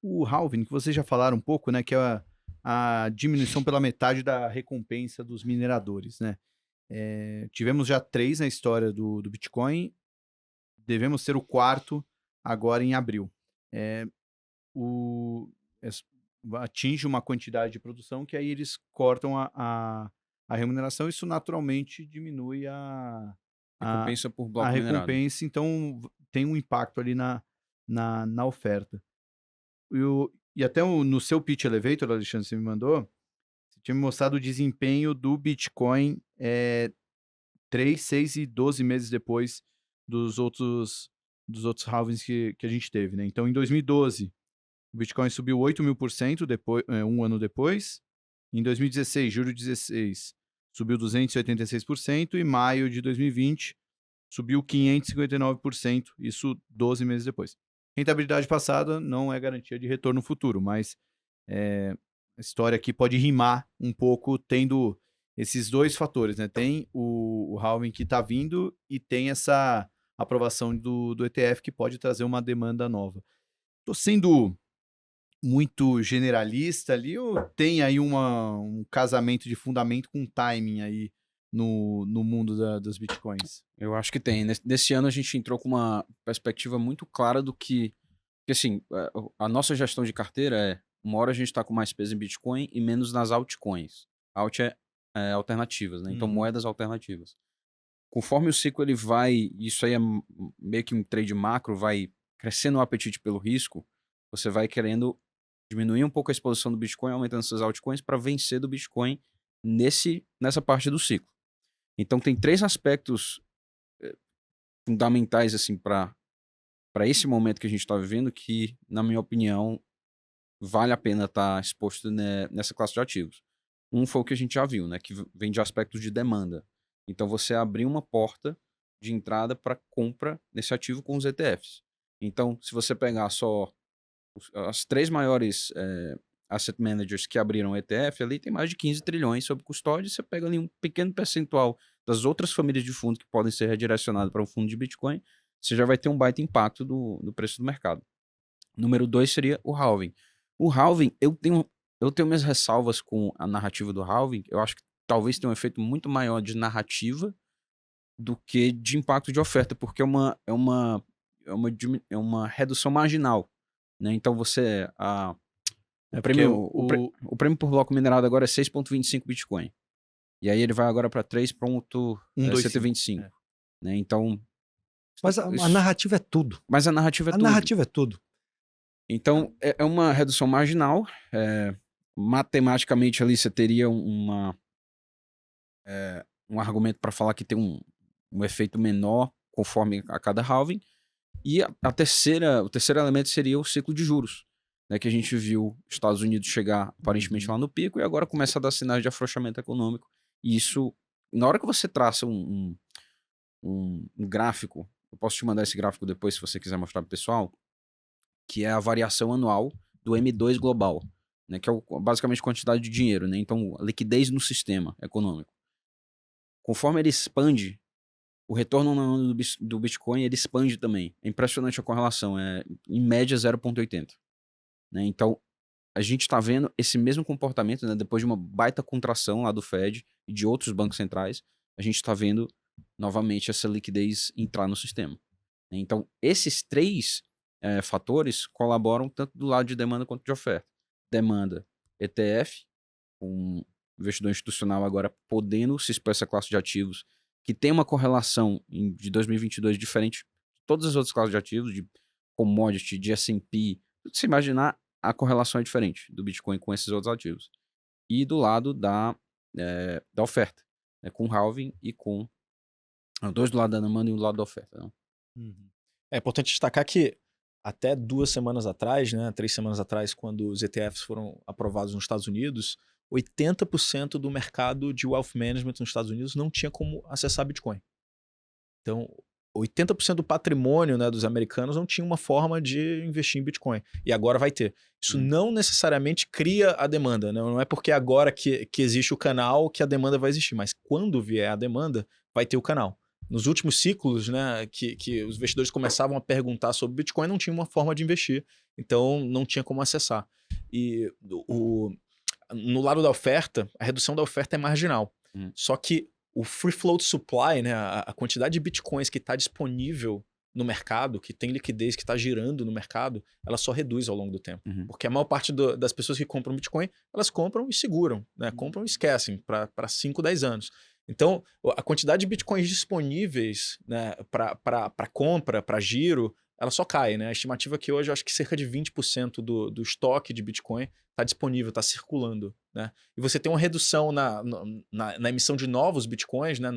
o halving, que vocês já falaram um pouco, né, que é a diminuição pela metade da recompensa dos mineradores, né? Tivemos já 3 na história do Bitcoin, devemos ter o quarto agora em abril. Eh, o es Atinge uma quantidade de produção que aí eles cortam a remuneração, isso naturalmente diminui a Recompensa por a bloco minerado. recompensa, então tem um impacto ali na oferta. E até no seu pitch elevator, Alexandre, você me mandou, você tinha me mostrado o desempenho do Bitcoin, 3, 6 e 12 meses depois dos outros halvings que a gente teve, né. Então em 2012, o Bitcoin subiu 8.000% depois, 1 ano depois. Em 2016, julho de 16, subiu 286% e maio de 2020 subiu 559%, isso 12 meses depois. Rentabilidade passada não é garantia de retorno futuro, mas a história aqui pode rimar um pouco tendo esses 2 fatores, né, tem o halving que está vindo e tem essa aprovação do ETF que pode trazer uma demanda nova. Tô sendo muito generalista ali ou tem aí um casamento de fundamento com timing aí no mundo dos bitcoins? Eu acho que tem. Nesse ano a gente entrou com uma perspectiva muito clara do que assim, a nossa gestão de carteira é, uma hora a gente está com mais peso em Bitcoin e menos nas altcoins. Alt é alternativas, né? Então Uhum. moedas alternativas. Conforme o ciclo ele vai, isso aí é meio que um trade macro, vai crescendo o apetite pelo risco, você vai querendo diminuir um pouco a exposição do Bitcoin, aumentando suas altcoins para vencer do Bitcoin nessa parte do ciclo. Então tem três aspectos fundamentais assim para esse momento que a gente está vivendo que, na minha opinião, vale a pena estar exposto nessa classe de ativos. Um foi o que a gente já viu, né, que vem de aspectos de demanda. Então você abrir uma porta de entrada para compra nesse ativo com os ETFs. Então, se você pegar só as três maiores asset managers que abriram ETF, ali tem mais de 15 trilhões sob custódia, e você pega ali um pequeno percentual das outras famílias de fundo que podem ser redirecionadas para um fundo de Bitcoin, você já vai ter um baita impacto do preço do mercado. Número 2 seria o halving. O halving, eu tenho minhas ressalvas com a narrativa do halving. Eu acho que talvez tenha um efeito muito maior de narrativa do que de impacto de oferta, porque é uma redução marginal, né? Então o É porque prêmio, o prêmio por bloco minerado agora é 6,25 Bitcoin. E aí ele vai agora para 125. 3,125, É. né? Então, Mas a isso, narrativa é tudo. mas a narrativa é A tudo. narrativa é tudo. Então, é uma redução marginal. Matematicamente ali você teria um argumento para falar que tem um efeito menor conforme a cada halving. E o terceiro elemento seria o ciclo de juros, né, que a gente viu os Estados Unidos chegar aparentemente Uhum. lá no pico e agora começa a dar sinais de afrouxamento econômico. E isso, na hora que você traça um gráfico, eu posso te mandar esse gráfico depois se você quiser mostrar para o pessoal, que é a variação anual do M2 global, né, que é basicamente quantidade de dinheiro, né, então a liquidez no sistema econômico. Conforme ele expande, o retorno no ano do Bitcoin ele expande também. É impressionante a correlação, é em média 0,80. Né? Então, a gente está vendo esse mesmo comportamento, né, depois de uma baita contração lá do Fed e de outros bancos centrais, a gente está vendo novamente essa liquidez entrar no sistema. Então, esses três fatores colaboram tanto do lado de demanda quanto de oferta. Demanda, ETF, um investidor institucional agora podendo se expor a essa classe de ativos, que tem uma correlação de 2022 diferente de todas as outras classes de ativos, de commodity, de S&P, se imaginar, a correlação é diferente do Bitcoin com esses outros ativos. E do lado da oferta, né, com halving e com dois do lado da demanda e um do lado da oferta. Né? Uhum. É importante destacar que até 2 semanas atrás, né, 3 semanas atrás, quando os ETFs foram aprovados nos Estados Unidos, 80% do mercado de wealth management nos Estados Unidos não tinha como acessar Bitcoin. Então, 80% do patrimônio, né, dos americanos não tinha uma forma de investir em Bitcoin. E agora vai ter. Isso não necessariamente cria a demanda. Né? Não é porque agora que existe o canal que a demanda vai existir. Mas quando vier a demanda, vai ter o canal. nos últimos ciclos, né, que os investidores começavam a perguntar sobre Bitcoin, não tinha uma forma de investir, então não tinha como acessar. E no lado da oferta, a redução da oferta é marginal. Só que o free float supply, né, a quantidade de bitcoins que está disponível no mercado, que tem liquidez, que está girando no mercado, ela só reduz ao longo do tempo. Porque a maior parte das pessoas que compram Bitcoin, elas compram e seguram, né? Compram e esquecem para 5, 10 anos. Então, a quantidade de Bitcoins disponíveis, né, para compra, para giro, ela só cai, né? A estimativa é que hoje eu acho que cerca de 20% do estoque de Bitcoin está disponível, está circulando, né? E você tem uma redução na emissão de novos Bitcoins, né?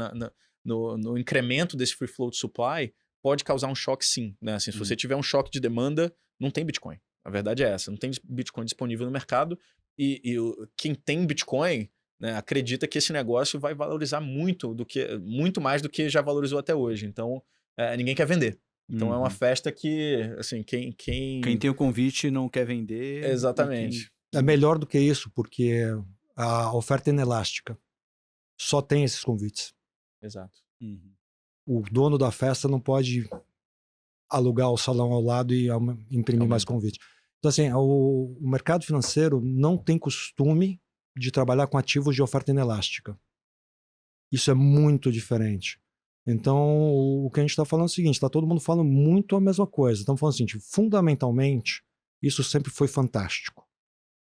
No incremento desse free float supply, pode causar um choque sim, né? Assim, se você tiver um choque de demanda, não tem Bitcoin. A verdade é essa, não tem Bitcoin disponível no mercado e quem tem Bitcoin, né, acredita que esse negócio vai valorizar muito mais do que já valorizou até hoje. Então, ninguém quer vender. Então é uma festa que, assim, quem tem o convite não quer vender. Exatamente. É melhor do que isso, porque a oferta é inelástica. Só tem esses convites. Exato. O dono da festa não pode alugar o salão ao lado e imprimir mais convite. Então, assim, o mercado financeiro não tem costume de trabalhar com ativos de oferta inelástica. Isso é muito diferente. Então, o que a gente está falando é o seguinte, está todo mundo falando muito a mesma coisa. Estamos falando assim, fundamentalmente, isso sempre foi fantástico,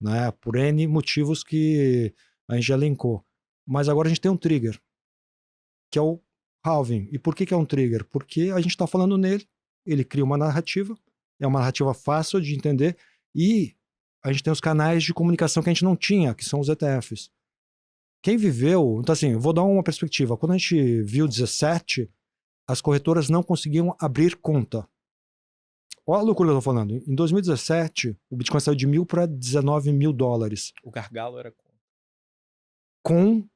né? Por N motivos que a gente já elencou. Mas agora a gente tem um trigger, que é o halving. E por que é um trigger? Porque a gente está falando nele, ele cria uma narrativa, é uma narrativa fácil de entender, e a gente tem os canais de comunicação que a gente não tinha, que são os ETFs. Quem viveu... Então, assim, eu vou dar uma perspectiva. Quando a gente viu 17, as corretoras não conseguiam abrir conta. Olha a loucura que eu tô falando. Em 2017, o Bitcoin saiu de 1.000 para 19 mil dólares. O gargalo era com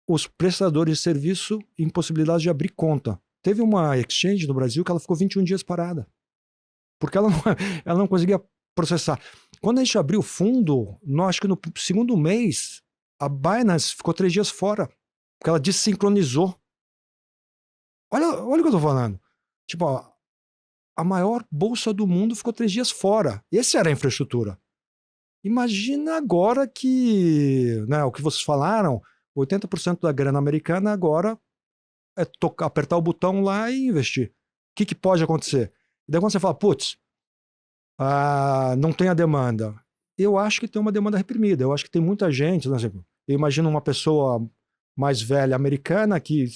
os prestadores de serviço impossibilidade de abrir conta. Teve uma exchange no Brasil que ela ficou 21 dias parada. Porque ela não conseguia processar. Quando a gente abriu o fundo, acho que no segundo mês, a Binance ficou 3 dias fora. Porque ela desincronizou. Olha o que eu tô falando. Tipo, ó, a maior bolsa do mundo ficou 3 dias fora. Essa era a infraestrutura. Imagina agora que, né, o que vocês falaram, 80% da grana americana agora é apertar o botão lá e investir. O que pode acontecer? E daí quando você fala, putz, não tem a demanda. Eu acho que tem uma demanda reprimida. Eu acho que tem muita gente, por exemplo, eu imagino uma pessoa mais velha americana que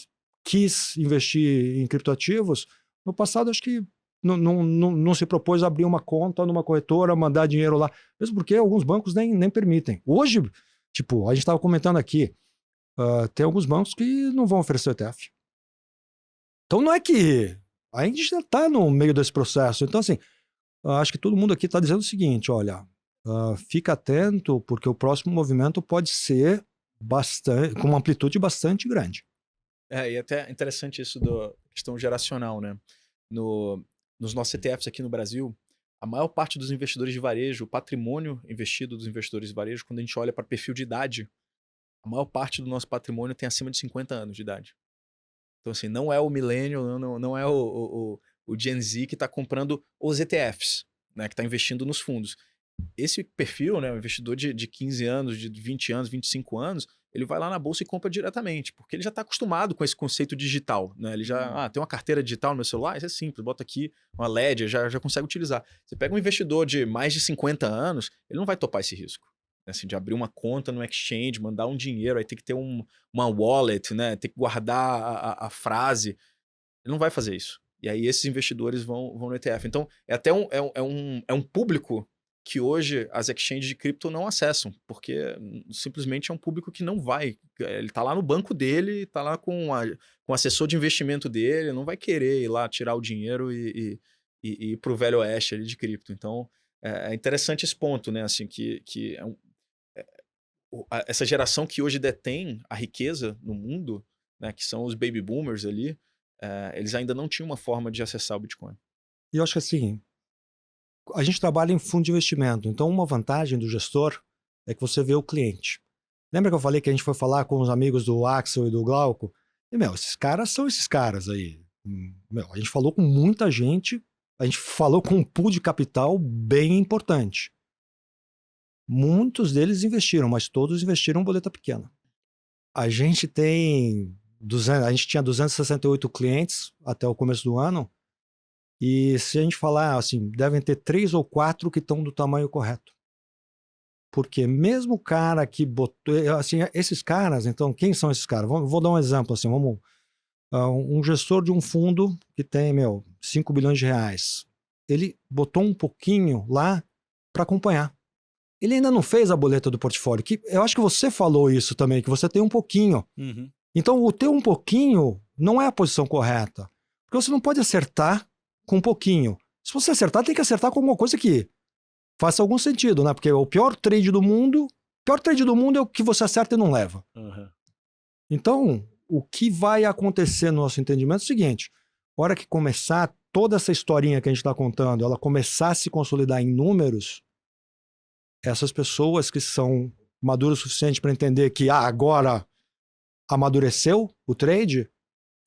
quis investir em criptoativos. No passado, acho que não se propôs a abrir uma conta numa corretora, mandar dinheiro lá. Mesmo porque alguns bancos nem permitem. Hoje, tipo, a gente estava comentando aqui, tem alguns bancos que não vão oferecer ETF. Então não é que... A gente já está no meio desse processo. Então, assim, acho que todo mundo aqui está dizendo o seguinte, olha, fica atento, porque o próximo movimento pode ser com uma amplitude bastante grande. E até interessante isso da questão geracional, né? Nos nossos ETFs aqui no Brasil, a maior parte dos investidores de varejo, o patrimônio investido dos investidores de varejo, quando a gente olha para perfil de idade, a maior parte do nosso patrimônio tem acima de 50 anos de idade. Então, assim, não é o millennial, não é o Gen Z que está comprando os ETFs, né, que está investindo nos fundos. Esse perfil, né, o investidor de 15 anos, de 20 anos, 25 anos, ele vai lá na bolsa e compra diretamente, porque ele já está acostumado com esse conceito digital, né? Ele já, tem uma carteira digital no meu celular, isso é simples, bota aqui uma Ledger, já consegue utilizar. Você pega um investidor de mais de 50 anos, ele não vai topar esse risco. Assim, de abrir uma conta no exchange, mandar um dinheiro, aí tem que ter uma wallet, né? Tem que guardar a frase. Ele não vai fazer isso. E aí esses investidores vão no ETF. Então, é até um público que hoje as exchanges de cripto não acessam, porque simplesmente é um público que não vai. Ele está lá no banco dele, está lá com o assessor de investimento dele, não vai querer ir lá tirar o dinheiro e ir para o velho oeste ali de cripto. Então, é interessante esse ponto, né? Assim, que essa geração que hoje detém a riqueza no mundo, né, que são os baby boomers ali, eles ainda não tinham uma forma de acessar o Bitcoin. E eu acho que assim, a gente trabalha em fundo de investimento, então uma vantagem do gestor é que você vê o cliente. Lembra que eu falei que a gente foi falar com os amigos do Axel e do Glauco? E, esses caras são esses caras aí. A gente falou com muita gente, a gente falou com um pool de capital bem importante. Muitos deles investiram, mas todos investiram em boleta pequena. A gente tinha 268 clientes até o começo do ano, e se a gente falar assim, devem ter 3 ou 4 que estão do tamanho correto. Porque mesmo o cara que botou, assim, esses caras, então, quem são esses caras? Vou dar um exemplo, assim, um gestor de um fundo que tem, 5 bilhões de reais. Ele botou um pouquinho lá para acompanhar. Ele ainda não fez a boleta do portfólio, que eu acho que você falou isso também, que você tem um pouquinho. Uhum. Então, o ter um pouquinho não é a posição correta. Porque você não pode acertar com um pouquinho. Se você acertar, tem que acertar com alguma coisa que faça algum sentido, né? Porque o pior trade do mundo é o que você acerta e não leva. Uhum. Então, o que vai acontecer no nosso entendimento é o seguinte: a hora que começar toda essa historinha que a gente está contando, ela começar a se consolidar em números, essas pessoas que são maduras o suficiente para entender que agora amadureceu o trade,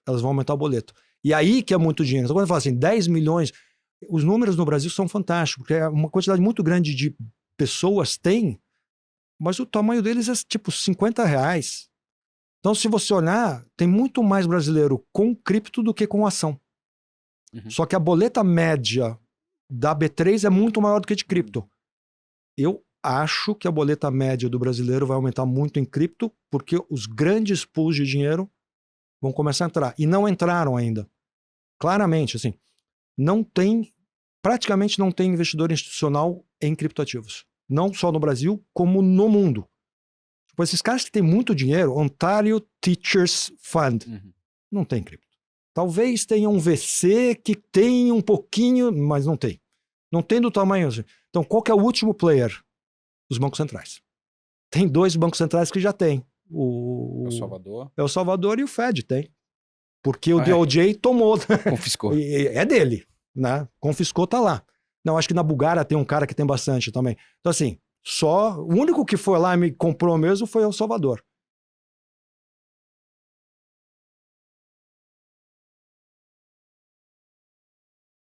elas vão aumentar o boleto. E aí que é muito dinheiro. Então, quando eu falo assim, 10 milhões, os números no Brasil são fantásticos, porque é uma quantidade muito grande de pessoas tem, mas o tamanho deles é tipo R$50. Então, se você olhar, tem muito mais brasileiro com cripto do que com ação. Uhum. Só que a boleta média da B3 é muito maior do que de cripto. Eu acho que a boleta média do brasileiro vai aumentar muito em cripto, porque os grandes pools de dinheiro vão começar a entrar. E não entraram ainda. Claramente, assim, praticamente não tem investidor institucional em criptoativos. Não só no Brasil, como no mundo. Tipo, esses caras que têm muito dinheiro, Ontario Teachers Fund, não tem cripto. Talvez tenha um VC que tem um pouquinho, mas não tem. Não tem do tamanho. Então, qual que é o último player? Os bancos centrais. Tem 2 bancos centrais que já tem. O Salvador. É o Salvador e o Fed tem. Porque o DOJ tomou. Confiscou. É dele, né? Confiscou, tá lá. Não, acho que na Bulgária tem um cara que tem bastante também. Então, assim, o único que foi lá e me comprou mesmo foi o Salvador.